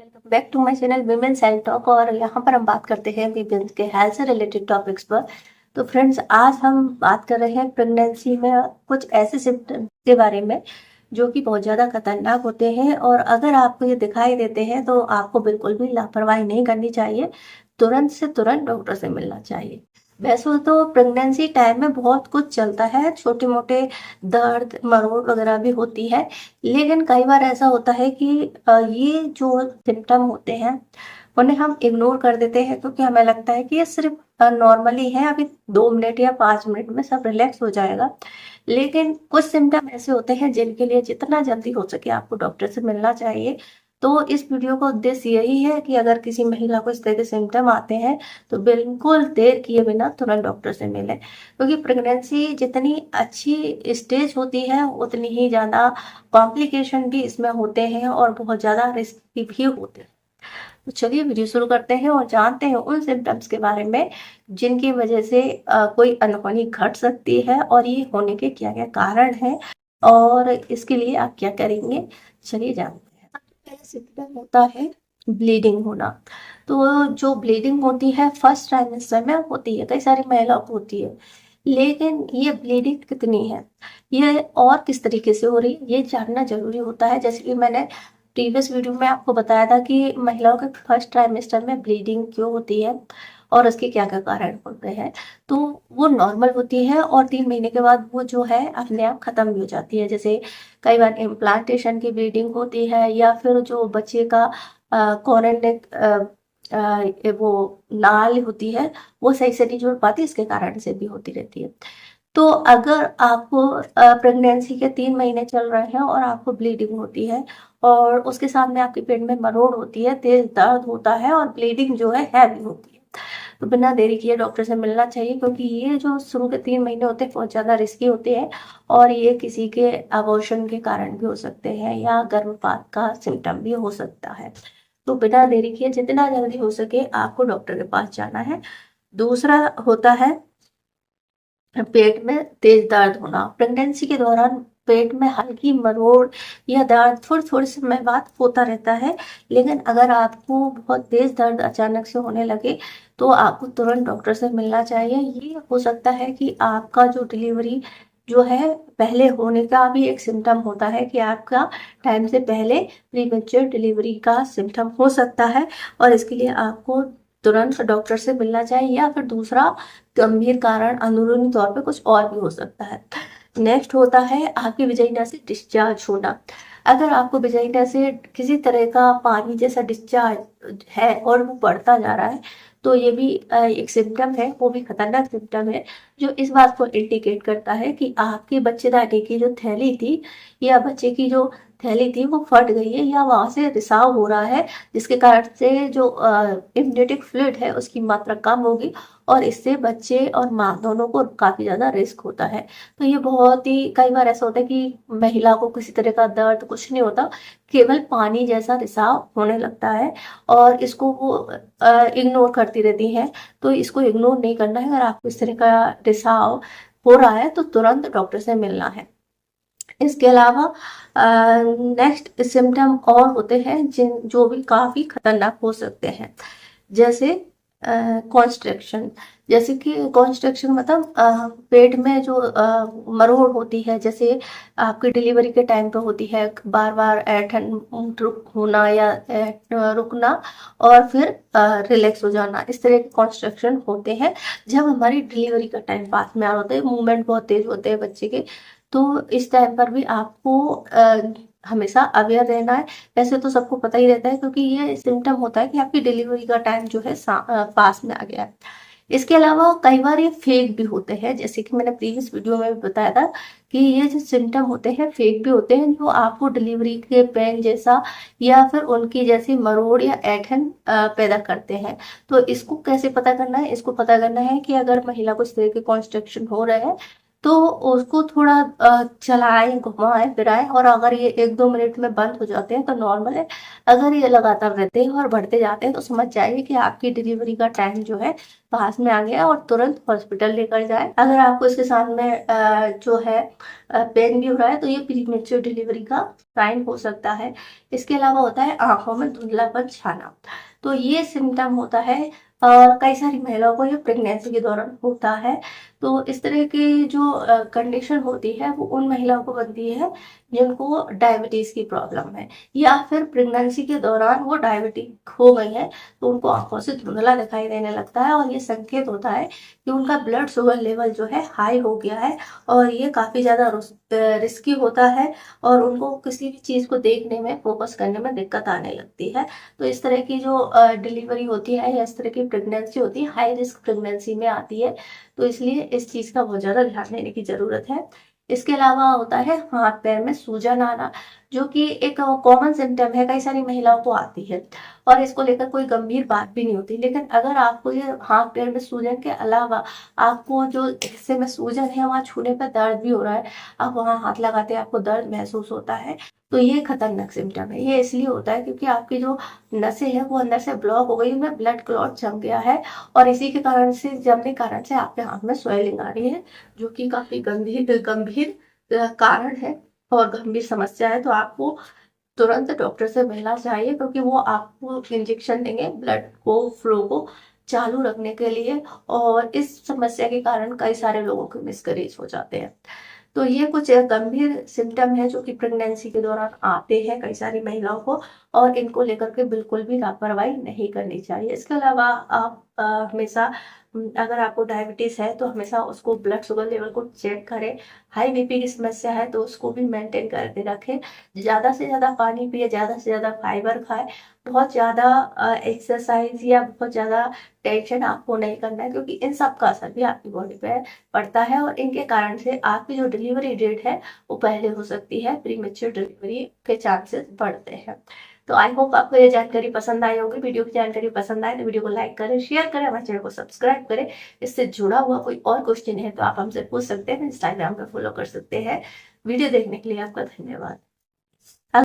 Welcome back to my channel women's health talk. और यहाँ पर हम बात करते हैं विमेंस के हेल्थ से रिलेटेड टॉपिक्स पर। तो फ्रेंड्स, आज हम बात कर रहे हैं प्रेगनेंसी में कुछ ऐसे सिम्टम्स के बारे में जो कि बहुत ज़्यादा खतरनाक होते हैं, और अगर आपको ये दिखाई देते हैं तो आपको बिल्कुल भी लापरवाही नहीं करनी चाहिए। तुरंत से तुरंत डॉक्टर से मिलना चाहिए। वैसे तो प्रेगनेंसी टाइम में बहुत कुछ चलता है, छोटे मोटे दर्द मरोड़ वगैरह भी होती है, लेकिन कई बार ऐसा होता है कि ये जो सिम्टम होते हैं उन्हें हम इग्नोर कर देते हैं, क्योंकि हमें लगता है कि ये सिर्फ नॉर्मली है, अभी 2 मिनट या 5 मिनट में सब रिलैक्स हो जाएगा। लेकिन कुछ सिम्टम ऐसे होते हैं जिनके लिए जितना जल्दी हो सके आपको डॉक्टर से मिलना चाहिए। तो इस वीडियो का उद्देश्य यही है कि अगर किसी महिला को इस तरह के सिम्टम आते हैं तो बिल्कुल देर किए बिना तुरंत डॉक्टर से मिलें, क्योंकि प्रेगनेंसी जितनी अच्छी स्टेज होती है उतनी ही ज़्यादा कॉम्प्लिकेशन भी इसमें होते हैं और बहुत ज़्यादा रिस्की भी होते हैं। तो चलिए वीडियो शुरू करते हैं और जानते हैं उन सिम्टम्स के बारे में जिनकी वजह से कोई अनहोनी घट सकती है, और ये होने के क्या क्या कारण हैं और इसके लिए आप क्या करेंगे। चलिए जानते हैं। सबसे पहला सिम्टम होता है ब्लीडिंग होना। तो जो ब्लीडिंग होती है फर्स्ट ट्राइमेस्टर में होती है, कई सारी महिलाओं को होती है, लेकिन ये ब्लीडिंग कितनी है, ये और किस तरीके से हो रही है, ये जानना जरूरी होता है। जैसे कि मैंने प्रीवियस वीडियो में आपको बताया था कि महिलाओं के फर्स्ट ट्राइमेस्टर में ब्लीडिंग क्यों होती है और उसके क्या क्या कारण होते हैं। तो वो नॉर्मल होती है और 3 महीने के बाद वो जो है अपने आप खत्म भी हो जाती है। जैसे कई बार इम्प्लांटेशन की ब्लीडिंग होती है, या फिर जो बच्चे का कॉर्नेक वो नाल होती है वो सही से नहीं जुड़ पाती, इसके कारण से भी होती रहती है। तो अगर आपको प्रेगनेंसी के 3 महीने चल रहे हैं और आपको ब्लीडिंग होती है और उसके साथ में आपके पेट में मरोड़ होती है, तेज दर्द होता है और ब्लीडिंग जो है हैवी होती है, तो बिना देरी किए डॉक्टर से मिलना चाहिए, क्योंकि ये जो शुरू के 3 महीने होते हैं बहुत ज़्यादा रिस्की होते हैं और ये किसी के अबॉर्शन के कारण भी हो सकते हैं या गर्भपात का सिम्टम भी हो सकता है। तो बिना देरी किए जितना जल्दी हो सके आपको डॉक्टर के पास जाना है। दूसरा होता है पेट में तेज दर्द होना। प्रेगनेंसी के दौरान पेट में हल्की मरोड़ या दर्द थोड़ी थोड़ी समय बाद होता रहता है, लेकिन अगर आपको बहुत तेज दर्द अचानक से होने लगे तो आपको तुरंत डॉक्टर से मिलना चाहिए। ये हो सकता है कि आपका जो डिलीवरी जो है पहले होने का भी एक सिम्टम होता है, कि आपका टाइम से पहले प्रीमेच्योर डिलीवरी का सिम्टम हो सकता है, और इसके लिए आपको तुरंत डॉक्टर से मिलना चाहिए। या फिर दूसरा गंभीर कारण अंदरूनी तौर पे कुछ और भी हो सकता है। नेक्स्ट होता है आपकी वजाइना से डिस्चार्ज होना। अगर आपको वजाइना से किसी तरह का पानी जैसा डिस्चार्ज है और वो बढ़ता जा रहा है, तो ये भी एक सिम्टम है, वो भी खतरनाक सिम्टम है, जो इस बात को इंडिकेट करता है कि आपके बच्चेदानी की जो थैली थी या बच्चे की जो थैली थी वो फट गई है, या वहां से रिसाव हो रहा है, जिसके कारण से जो इम्यूनिटिक फ्लूइड है उसकी मात्रा कम होगी, और इससे बच्चे और माँ दोनों को काफी ज्यादा रिस्क होता है। तो ये बहुत ही कई बार ऐसा होता है कि महिला को किसी तरह का दर्द कुछ नहीं होता, केवल पानी जैसा रिसाव होने लगता है और इसको वो इग्नोर करती रहती हैं। तो इसको इग्नोर नहीं करना है। अगर आपको इस तरह का रिसाव हो रहा है तो तुरंत डॉक्टर से मिलना है। इसके अलावा नेक्स्ट सिम्टम और होते हैं जिन जो भी काफी खतरनाक हो सकते हैं, जैसे कॉन्स्ट्रक्शन। जैसे कि कॉन्स्ट्रक्शन मतलब पेट में जो मरोड़ होती है, जैसे आपकी डिलीवरी के टाइम पे होती है, बार बार ऐठन रुक होना या रुकना और फिर रिलैक्स हो जाना, इस तरह के कॉन्स्ट्रक्शन होते हैं जब हमारी डिलीवरी का टाइम पास में आ रहा होता है, मूवमेंट बहुत तेज होते हैं बच्चे के। तो इस टाइम पर भी आपको हमेशा अवेयर रहना है। वैसे तो सबको पता ही रहता है, क्योंकि ये सिम्टम होता है कि आपकी डिलीवरी का टाइम जो है पास में आ गया है। इसके अलावा कई बार ये फेक भी होते हैं, जैसे कि मैंने प्रीवियस वीडियो में भी बताया था कि ये जो सिम्टम होते हैं फेक भी होते हैं, जो आपको डिलीवरी के पेन जैसा या फिर उनकी जैसी मरोड़ या ऐंठन पैदा करते हैं। तो इसको कैसे पता करना है? इसको पता करना है कि अगर महिला को इस तरह के कॉन्स्ट्रक्शन हो रहे हैं तो उसको थोड़ा चलाएं, घुमाएं फिराएं, और अगर ये 1-2 मिनट में बंद हो जाते हैं तो नॉर्मल है। अगर ये लगातार रहते हैं और बढ़ते जाते हैं तो समझ जाइए कि आपकी डिलीवरी का टाइम जो है पास में आ गया है, और तुरंत हॉस्पिटल लेकर जाए। अगर आपको इसके साथ में जो है पेन भी हो रहा है तो ये प्रीमेच्योर डिलीवरी का साइन हो सकता है। इसके अलावा होता है आंखों में धुंधलापन छाना। तो ये सिम्टम होता है, और कई सारी महिलाओं को ये प्रेगनेंसी के दौरान होता है। तो इस तरह की जो कंडीशन होती है वो उन महिलाओं को बनती है जिनको डायबिटीज की प्रॉब्लम है, या फिर प्रेगनेंसी के दौरान वो डायबिटिक हो गई है, तो उनको आंखों से धुंधला दिखाई देने लगता है, और ये संकेत होता है कि उनका ब्लड शुगर लेवल जो है हाई हो गया है, और ये काफी ज्यादा रिस्की होता है, और उनको किसी भी चीज को देखने में, फोकस करने में दिक्कत आने लगती है। तो इस तरह की जो डिलीवरी होती है या इस तरह की प्रेगनेंसी होती है, हाई रिस्क प्रेगनेंसी में आती है। तो इसलिए इस चीज का बहुत ज्यादा ध्यान देने की जरूरत है। इसके अलावा होता है हाथ पैर में सूजन आना, जो कि एक कॉमन सिम्टम है, कई सारी महिलाओं को आती है, और इसको लेकर कोई गंभीर बात भी नहीं होती। लेकिन अगर आपको ये हाथ पैर में सूजन के अलावा आपको जो हिस्से में सूजन है वहां छूने पर दर्द भी हो रहा है, आप वहां हाथ लगाते हैं आपको दर्द महसूस होता है, तो ये खतरनाक सिम्टम है। ये इसलिए होता है क्योंकि आपकी जो नसें हैं वो अंदर से ब्लॉक हो गई, उनमें ब्लड क्लॉट जम गया है, और इसी के कारण से, जमने कारण से आपके हाथ में स्वेलिंग आ रही है, जो कि काफी गंभीर गंभीर कारण है और गंभीर समस्या है। तो आपको तुरंत डॉक्टर से मिलना चाहिए, क्योंकि वो आपको इंजेक्शन देंगे ब्लड को फ्लो को चालू रखने के लिए, और इस समस्या के कारण कई सारे लोगों के मिसकैरेज हो जाते हैं। तो ये कुछ गंभीर सिम्टम है जो कि प्रेगनेंसी के दौरान आते हैं कई सारी महिलाओं को, और इनको लेकर के बिल्कुल भी लापरवाही नहीं करनी चाहिए। इसके अलावा आप हमेशा अगर आपको डायबिटीज है तो हमेशा उसको ब्लड शुगर लेवल को चेक करें। हाई बीपी की समस्या है तो उसको भी मेंटेन करके रखें। ज्यादा से ज्यादा पानी पिए, ज्यादा से ज्यादा फाइबर खाएं। बहुत ज्यादा एक्सरसाइज या बहुत ज्यादा टेंशन आपको नहीं करना है, क्योंकि इन सब का असर भी आपकी बॉडी पे पड़ता है, और इनके कारण से आपकी जो डिलीवरी डेट है वो पहले हो सकती है, प्रीमेच्योर डिलीवरी के चांसेस बढ़ते हैं। तो आई होप आपको ये जानकारी पसंद आई होगी। वीडियो की जानकारी पसंद आए तो वीडियो को लाइक करें, शेयर करें, हमारे चैनल को सब्सक्राइब करें। इससे जुड़ा हुआ कोई और क्वेश्चन है तो आप हमसे पूछ सकते हैं, इंस्टाग्राम पे फॉलो कर सकते हैं। वीडियो देखने के लिए आपका धन्यवाद।